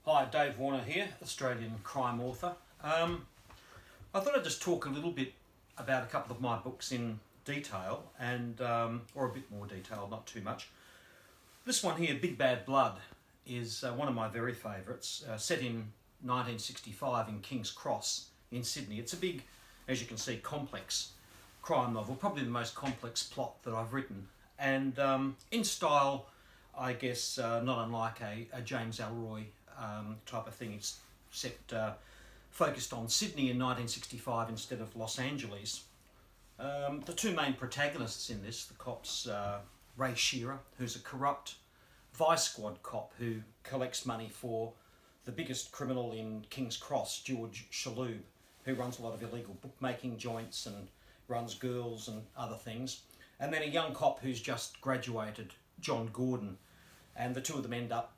Hi, Dave Warner here, Australian crime author. I thought I'd just talk a little bit about a couple of my books in detail, and or a bit more detail, not too much. This one here, Big Bad Blood, is one of my very favourites, set in 1965 in King's Cross in Sydney. It's a big, as you can see, complex crime novel, probably the most complex plot that I've written, and in style, I guess, not unlike a James Ellroy type of thing. It's set focused on Sydney in 1965 instead of Los Angeles. The two main protagonists in this, the cops, Ray Shearer, who's a corrupt vice squad cop who collects money for the biggest criminal in King's Cross, George Shaloub, who runs a lot of illegal bookmaking joints and runs girls and other things. And then a young cop who's just graduated, John Gordon, and the two of them end up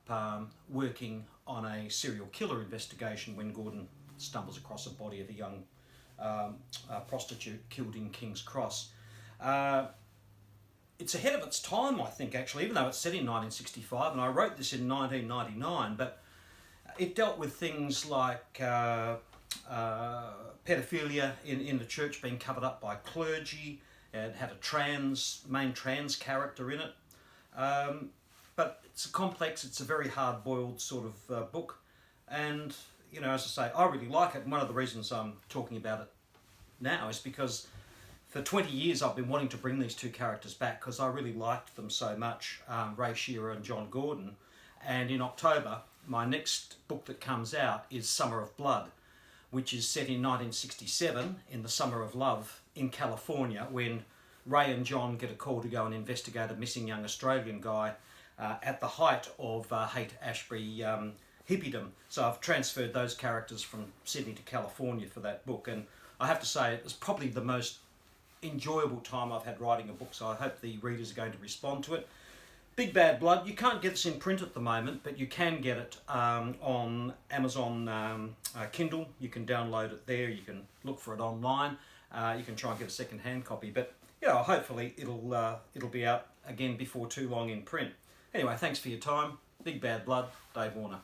working on a serial killer investigation when Gordon stumbles across a body of a young prostitute killed in King's Cross. It's ahead of its time, I think, actually, even though it's set in 1965, and I wrote this in 1999, but it dealt with things like pedophilia in the church being covered up by clergy. It had a main trans character in it. But it's complex, it's a very hard-boiled sort of book. And, you know, as I say, I really like it. And one of the reasons I'm talking about it now is because for 20 years I've been wanting to bring these two characters back because I really liked them so much, Ray Shearer and John Gordon. And in October, my next book that comes out is Summer of Blood, which is set in 1967 in the Summer of Love in California, when Ray and John get a call to go and investigate a missing young Australian guy at the height of Haight-Ashbury hippiedom. So I've transferred those characters from Sydney to California for that book, and I have to say it was probably the most enjoyable time I've had writing a book, so I hope the readers are going to respond to it. Big Bad Blood, you can't get this in print at the moment, but you can get it on Amazon Kindle. You can download it there, you can look for it online, you can try and get a second-hand copy, but you know, hopefully it'll be out again before too long in print. Anyway, thanks for your time. Big Bad Blood, Dave Warner.